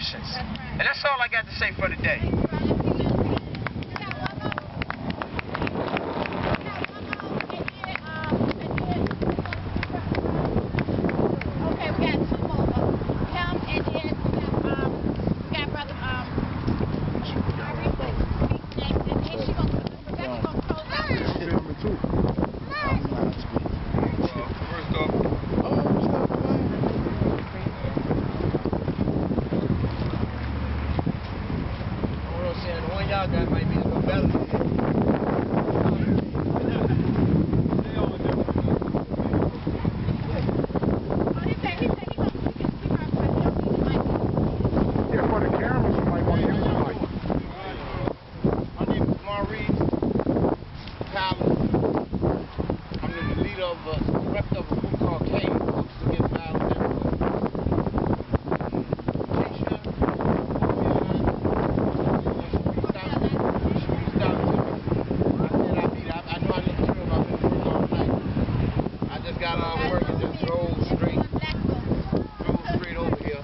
conditions. And that's all I got to say for today. Y'all got might be a little better. Yeah, for the cameras, you might want to use the mic. My name is Maurice Tyler. I'm the leader of a rep of a group called Cage Books Against Violence Everywhere. Got off work and just drove straight over here.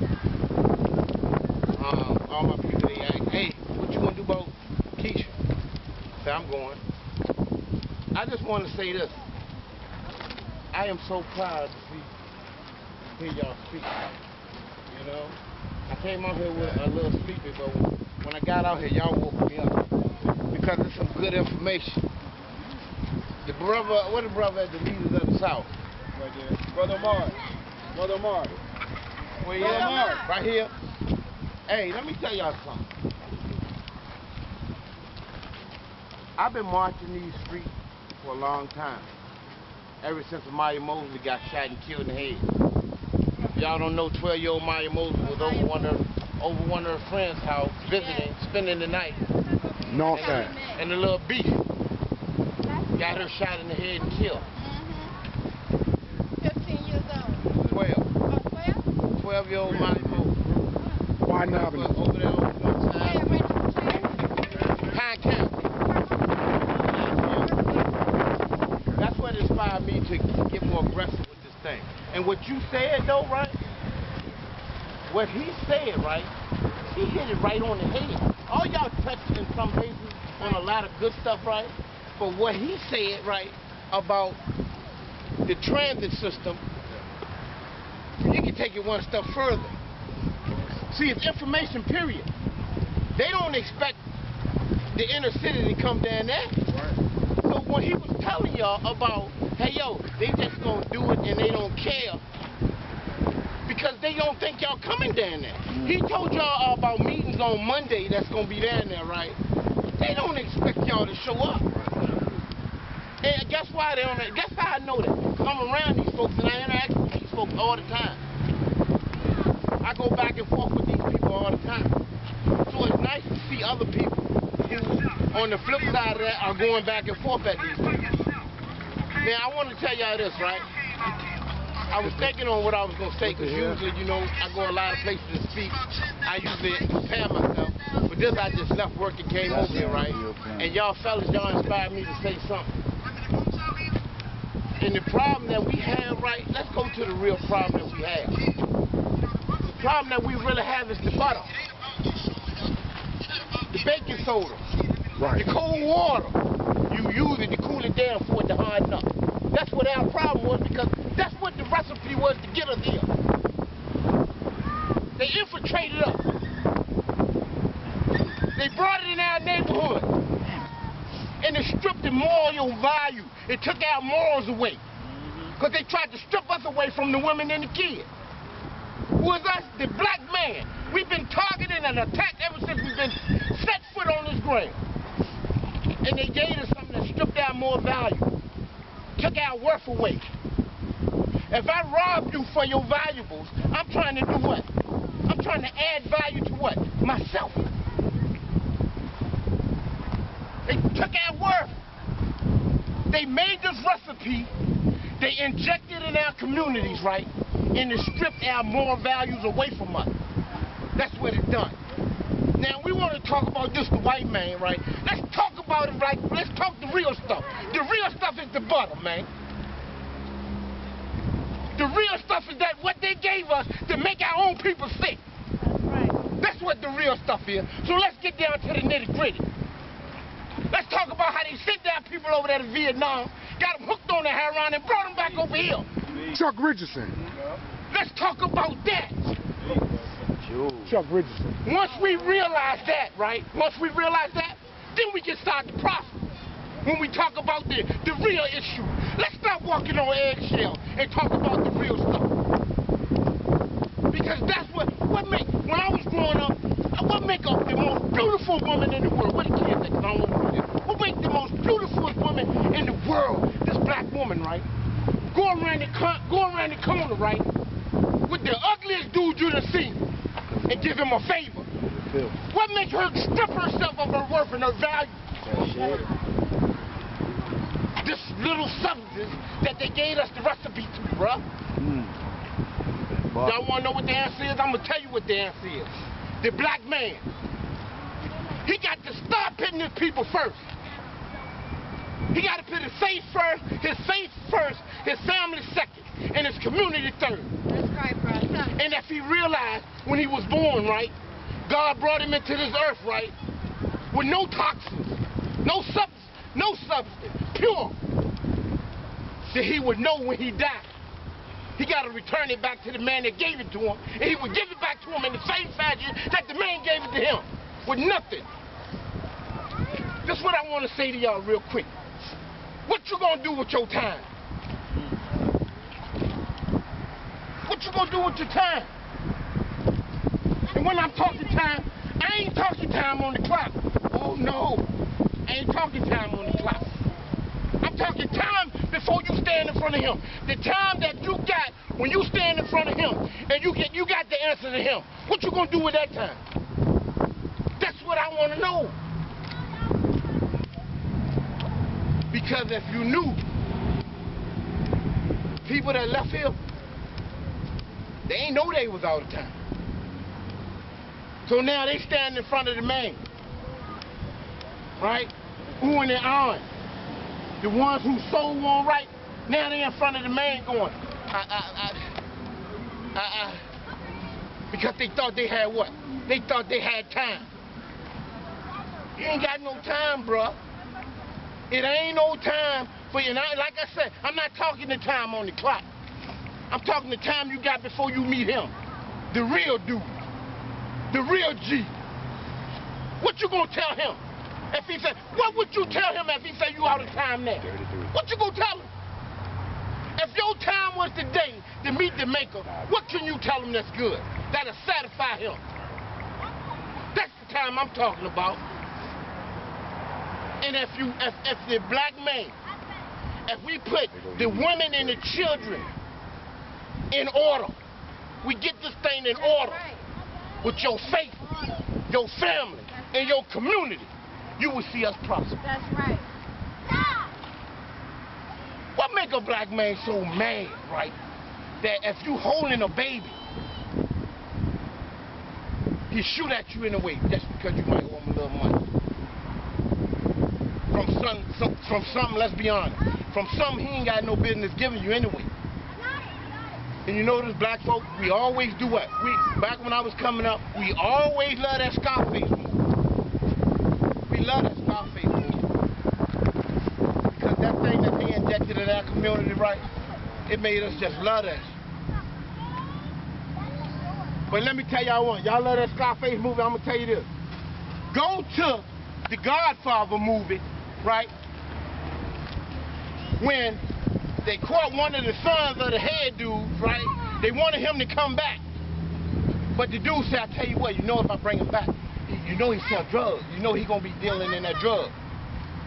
All my people, they ask, hey, what you gonna do about Keisha? I said, I'm going. I just want to say this. I am so proud to hear y'all speak. You know, I came out here with a little sleepy, but when I got out here, y'all woke me up because it's some good information. The brother, what the brother at the leaders of the South? Right there. Brother Mark. Brother Mark. Where you at? Right here. Hey, let me tell y'all something. I've been marching these streets for a long time. Ever since Maya Mosley got shot and killed in the head. Y'all don't know 12-year-old Maya Mosley was over one of her friend's house visiting, spending the night. No offense. And the little beef got her shot in the head and killed. 15 years old. 12. Oh, 12? 12-year-old Maya Mosley. Why not? Over there on one side. Pine County. That's what inspired me to get more aggressive with this thing. And what you said though, right? What he said, right? He hit it right on the head. All y'all touched in some cases on a lot of good stuff, right? But what he said, right, about the transit system, you can take it one step further. See, it's information, period. They don't expect the inner city to come down there. Right. So when he was telling y'all about, hey, yo, they just gonna do it and they don't care because they don't think y'all coming down there. He told y'all about meetings on Monday that's gonna be down there, right? They don't expect y'all to show up. And guess why they don't? Guess how I know that? Because I'm around these folks and I interact with these folks all the time. I go back and forth with these people all the time. So it's nice to see other people who, on the flip side of that, are going back and forth at these people. Now, I want to tell y'all this, right? I was thinking on what I was going to say, because usually, you know, I go a lot of places to speak. I usually prepare myself. But this, I just left work and came over here, right? And y'all fellas, y'all inspired me to say something. And the problem that we have, right, let's go to the real problem that we have. The problem that we really have is the butter, the baking soda, Right. the cold water. You use it to cool it down for it to harden up. That's what our problem was, because that's what the recipe was to get us here. They infiltrated us. They brought it in our neighborhood. And it stripped the moral value. It took our morals away. Because they tried to strip us away from the women and the kids. Who is us? The black man. We've been targeted and attacked ever since we've been set foot on this ground. And they gave us something that stripped our moral value. Took our worth away. If I rob you for your valuables, I'm trying to do what? I'm trying to add value to what? Myself. They took our worth. They made this recipe. They injected it in our communities, right? And it stripped our moral values away from us. That's what it done. Now, we want to talk about this, the white man, right? Let's talk about it, right? Let's talk the real stuff. The real stuff is the butter, man. The real stuff is that what they gave us to make our own people sick. That's right. That's real stuff is. So let's get down to the nitty-gritty. Let's talk about how they sent down people over there to Vietnam, got them hooked on the heroin, and brought them back over here. Chuck Richardson. Let's talk about that. Chuck Richardson. Once we realize that, right? Once we realize that, then we can start the process. When we talk about the real issue, let's stop walking on eggshells and talk about the real stuff. Because that's what make, when I was growing up, what make up the most beautiful woman in the world? What the kids say, 'cause I don't want to do this. What make the most beautiful woman in the world? This black woman, right? Go around the corner, right? With the ugliest dude you done seen and give him a favor. What makes her strip herself of her worth and her value? This little substance that they gave us the recipe to, bruh. Y'all want to know what the answer is? I'm going to tell you what the answer is. The black man. He got to start putting his people first. He got to put his faith first, his family second, and his community third. That's right, bro. And if he realized when he was born, right, God brought him into this earth, right, with no toxins, no substance, pure, that he would know when he died. He got to return it back to the man that gave it to him, and he would give it back to him in the same fashion that the man gave it to him, with nothing. That's what I want to say to y'all real quick. What you gonna do with your time? What you gonna do with your time? And when I'm talking time, I ain't talking time on the clock. Oh no, I ain't talking time on the clock. I'm talking time before you stand in front of him. The time that you got when you stand in front of him and you got the answer to him. What you gonna do with that time? That's what I want to know. Because if you knew people that left here, they ain't know they was out of time. So now they stand in front of the man, right? Oohing and ahhing. The ones whose soul won't right, now they in front of the man going, because they thought they had what? They thought they had time. You ain't got no time, bruh. It ain't no time for you. Now, like I said, I'm not talking the time on the clock. I'm talking the time you got before you meet him. The real dude. The real G. What you gonna tell him? If he said, what would you tell him if he said you out of time now? What you gonna tell him? If your time was today to meet the maker, what can you tell him that's good? That'll satisfy him. That's the time I'm talking about. And if the black man, if we put the women and the children in order, we get this thing in order with your faith, your family, and your community, you will see us prosper. That's right. What make a black man so mad, right? That if you holding a baby, he shoot at you in a way just because you might owe him a little money. From something, let's be honest, from something he ain't got no business giving you anyway. And you know this black folk, we always do what? Back when I was coming up, we always love that Scarface movie. We love that Scarface movie. Because that thing that they injected in our community, right, it made us just love that. But let me tell y'all one, y'all love that Scarface movie, I'm gonna tell you this. Go to the Godfather movie, right? When they caught one of the sons of the head dude, right? They wanted him to come back. But the dude said, I tell you what, you know if I bring him back, you know he sell drugs. You know he gonna be dealing in that drug.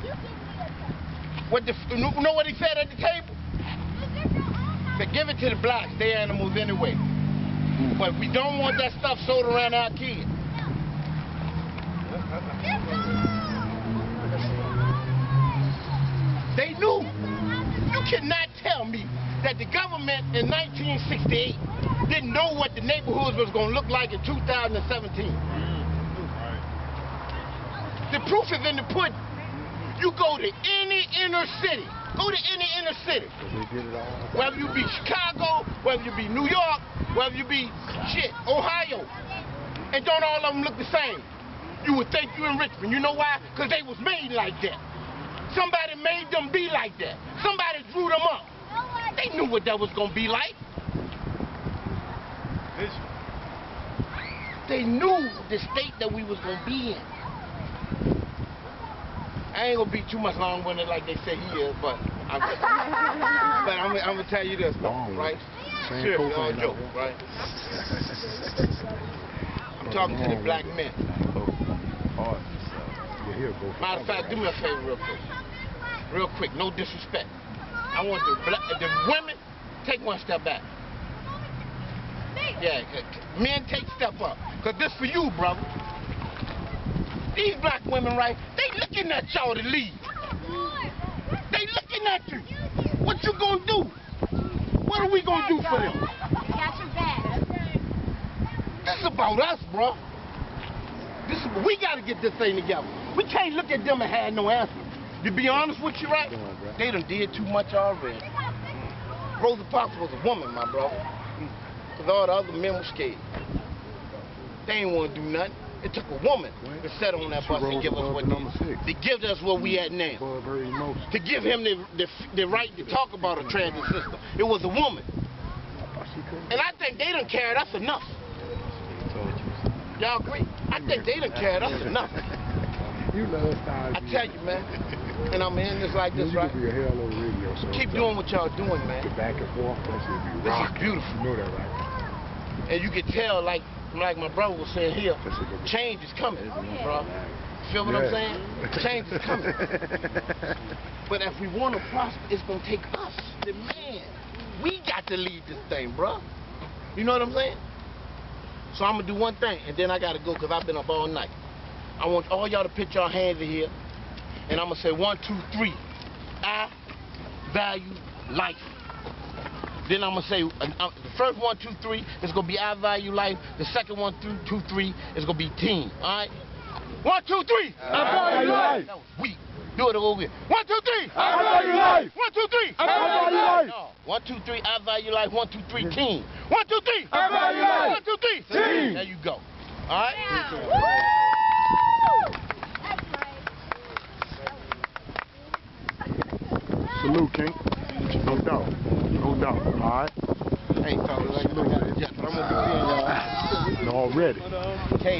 You know what he said at the table? He said, give it to the blacks, they animals anyway. But we don't want that stuff sold around our kids. They knew. You cannot tell me that the government in 1968 didn't know what the neighborhoods was going to look like in 2017. The proof is in the pudding. You go to any inner city. Go to any inner city. Whether you be Chicago, whether you be New York, whether you be, Ohio. And don't all of them look the same? You would think you in Richmond. You know why? Because they was made like that. Somebody made them be like that. Somebody drew them up. They knew what that was going to be like. They knew the state that we was going to be in. I ain't going to be too much long-winded like they say he is, but I'm going to tell you this, right? Seriously, all joke, right? I'm talking to the black men. Matter of fact, do me a favor real quick. Real quick, no disrespect. I want the women, take one step back. Yeah, men take step up. Because this for you, brother. These black women, right, they looking at y'all to lead. They looking at you. What you gonna do? What are we gonna do for them? Got your back. This is about us, bro. We gotta get this thing together. We can't look at them and have no answer. To be honest with you, right? They done did too much already. Rosa Parks was a woman, my brother. Because all the other men were scared. They ain't want to do nothing. It took a woman to sit on that bus and give us what we had now. To give him the right to talk about a transit system. It was a woman. And I think they done carried us enough. Y'all agree? I think they done carried us enough. I tell you, man. And I'm in this like this, right? Keep doing what y'all doing, man. Back and forth, this is beautiful. You know that, right? And you can tell, like my brother was saying here, change is coming, bro. Feel what I'm saying? Change is coming. But if we want to prosper, it's going to take us, the man. We got to lead this thing, bro. You know what I'm saying? So I'm going to do one thing, and then I got to go because I've been up all night. I want all y'all to put your hands in here, and I'm going to say 1, 2, 3. I value life. Then I'm going to say, the first 1, 2, 3 is going to be I value life. The second 1, 2, 3 is going to be team. All right? 1, 2, 3. I value life. That was weak. Do it over here. 1, 2, 3. I value life. 1, 2, 3. I value life. No. 1, 2, 3. I value life. 1, 2, 3. Team. 1, 2, 3. I value life. 1, 2, 3. Team. There you go. All right? Yeah. Salute, King. No doubt. No doubt. All right. Hey, fellas, like I got it. But I'm gonna be seeing y'all. Already. Hey,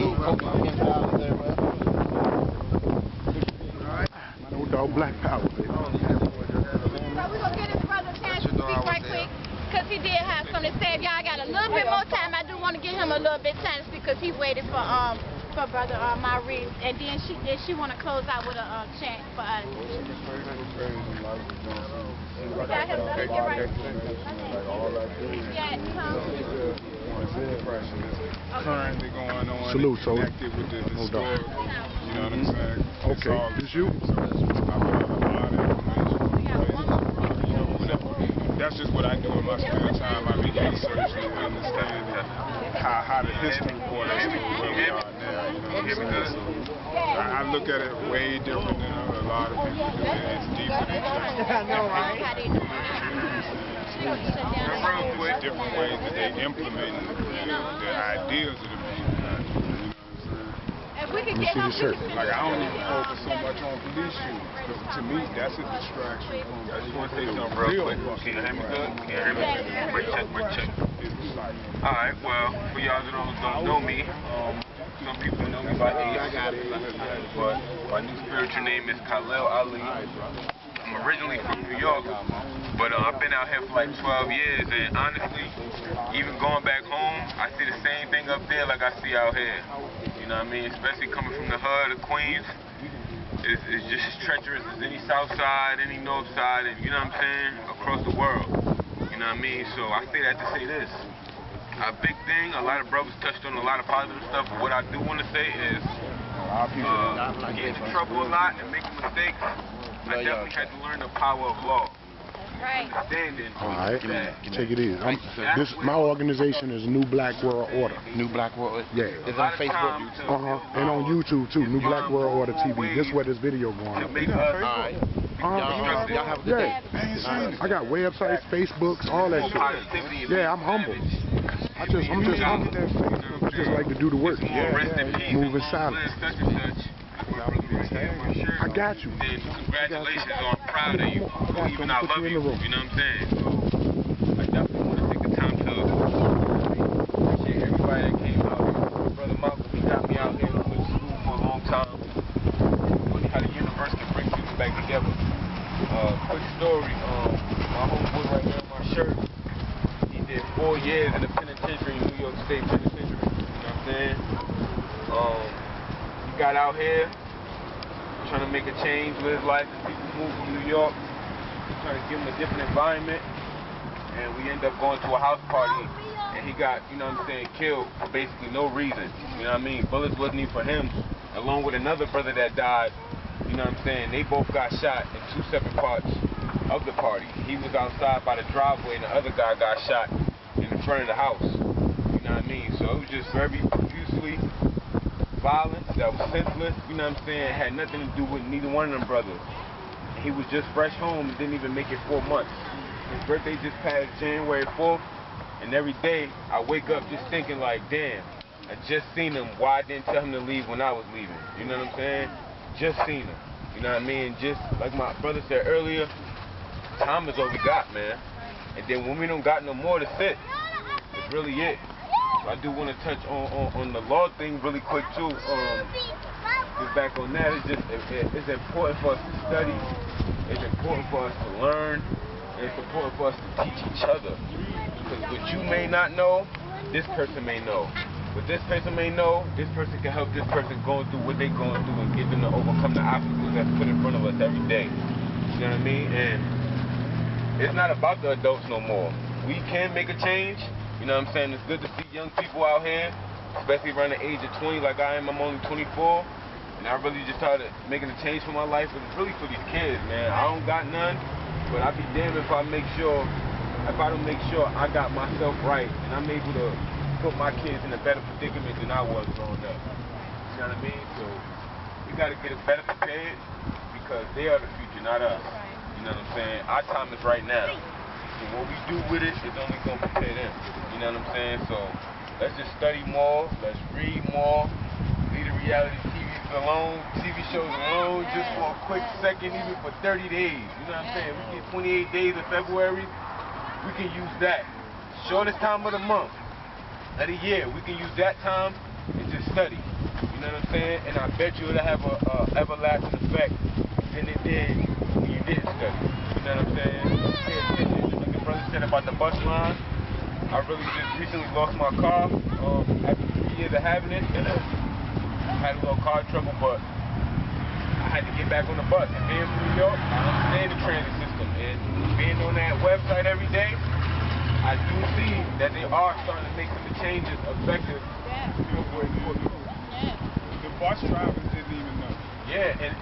No doubt. Black power. So we're going to get his brother a chance to speak right quick, because he did have something to say. If y'all got a little bit more time, I do want to give him a little bit of time to speak, because he waited for brother Maurice, and then she want to close out with a chant for us. Y'all have to get right. Currently going on. Salute, so connected with the historic, you know what I'm saying? Okay, it's you. That's just what I do in my spare time. I be researching and understanding how the history brought us to where we are now. You know what I'm saying? So I look at it way different than a lot of people do. It's deeper than just. I know, right? Different ways that they implement the ideas of the people. If we could get him, like I don't even focus so much on police shootings, because to me that's a distraction. I just want to say something real quick. Can you hear me good? Can you hear me? Break check. Alright, well, for y'all that don't know me, some people know me by Ace, but my new spiritual name is Khalil Ali. I'm originally from New York, but I've been out here for like 12 years, and honestly, even going back home, I see the same thing up there like I see out here. You know what I mean? Especially coming from the hood of Queens, it's just as treacherous as any south side, any north side, and you know what I'm saying? Across the world. You know what I mean? So I say that to say this. A big thing, a lot of brothers touched on a lot of positive stuff, but what I do want to say is getting into trouble a lot and making mistakes. I definitely had to learn the power of law. right. Understanding. All right. Take it easy. My organization is New Black World Order. New Black World Order? Yeah. It's on Facebook? And on YouTube, too. New Black World Order TV. This is where this video going on. All right. Y'all have a good day. I got websites, Facebooks, all that shit. Yeah, I'm humble. I just like to do the work. Move in silence. I got you. Congratulations, I'm proud of you. Even I love you. You know what I'm saying? I definitely want to take the time to appreciate everybody that came out here. Brother Malcolm, he got me out here. I went to school for a long time. Funny how the universe can bring people back together. Quick story. My homeboy right there on my shirt, he did 4 years in the penitentiary, New York State Penitentiary. You know what I'm saying? He got out here trying to make a change with his life. As people move from New York, trying to give him a different environment, and we end up going to a house party, and he got, you know what I'm saying, killed for basically no reason. You know what I mean? Bullets wasn't even for him, along with another brother that died. You know what I'm saying? They both got shot in 2 separate parts of the party. He was outside by the driveway, and the other guy got shot in the front of the house. You know what I mean? So it was just very profusely violence that was senseless. You know what I'm saying? Had nothing to do with neither one of them brothers. He was just fresh home and didn't even make it 4 months. His birthday just passed January 4th, and every day I wake up just thinking like, damn, I just seen him. Why I didn't tell him to leave when I was leaving? You know what I'm saying? Just seen him. You know what I mean? Just like my brother said earlier, time is all we got, man. And then when we don't got no more to sit, it's really it. So I do want to touch on the law thing really quick too. Just back on that, it's important for us to study. It's important for us to learn. And it's important for us to teach each other. Because what you may not know, this person may know. What this person may know, this person can help this person going through what they're going through and get them to overcome the obstacles that's put in front of us every day. You know what I mean? And it's not about the adults no more. We can make a change. You know what I'm saying? It's good to see young people out here, especially around the age of 20 like I am. I'm only 24. And I really just started making a change for my life. But it's really for these kids, man. I don't got none, but I'd be damned if I don't make sure I got myself right and I'm able to put my kids in a better predicament than I was growing up. You know what I mean? So we got to get it better prepared because they are the future, not us. You know what I'm saying? Our time is right now. So what we do with it is only going to prepare them. You know what I'm saying? So let's just study more. Let's read more. Leave the reality TV shows alone just for a quick second, even for 30 days. You know what I'm saying? We get 28 days of February. We can use that. Shortest time of the month. Of the year, we can use that time and just study. You know what I'm saying? And I bet you it'll have a everlasting effect than it did when you didn't study. You know what I'm saying? Pay attention. Like the brother said about the bus line, I really just recently lost my car after 3 years of having it. I had a little car trouble, but I had to get back on the bus. And being from New York, I understand the transit system. And being on that website every day, I do see that they are starting to make some changes effective. The bus drivers didn't even know. Yeah, and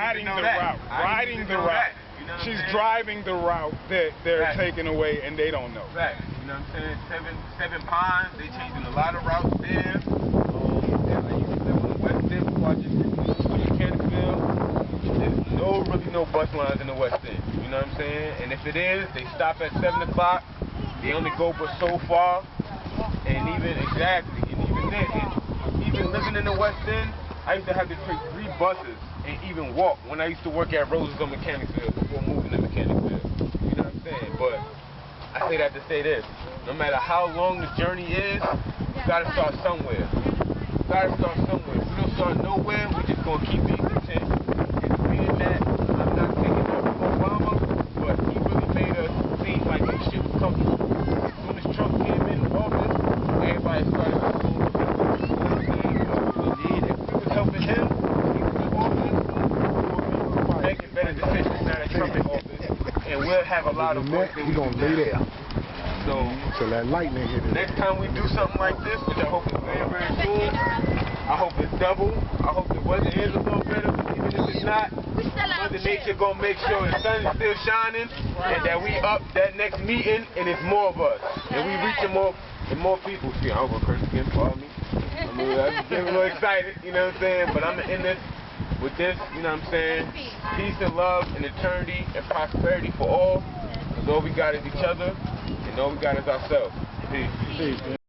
riding the route. You know She's driving the route that they're taking away, and they don't know. Right. You know what I'm saying? Seven Pines. They changing a lot of routes there. I used to live on the West End before I just moved to Mechanicsville. There's really no bus lines in the West End. You know what I'm saying? And if it is, they stop at 7 o'clock. They only go but so far. And even then, even living in the West End, I used to have to take 3 buses and even walk when I used to work at Roses on Mechanicsville before moving to Mechanicsville. You know what I'm saying? But I say that to say this. No matter how long the journey is, you gotta start somewhere. You gotta start somewhere. If we don't start nowhere, we're just gonna keep being content. And being that I'm not taking up Obama, but he really made us seem like this shit was comfortable. As soon as Trump came in office, everybody started to go to if we was helping him, he was in office, we would be making better decisions now that Trump in office. And we'll have a lot of work that we're gonna lay there. So that lightning hit it. Next time we do something like this, which I hope is very, very soon, I hope it's double. I hope the weather is a little better, but even if it's not, Mother Nature gonna make sure the sun is still shining and that we up that next meeting and it's more of us. And we reaching more people. See, I hope a curse again for me. I'm getting a little excited, you know what I'm saying? But I'm in this with this, you know what I'm saying? Peace and love and eternity and prosperity for all. Because all we got is each other and all we got is ourselves. Peace. Peace, man.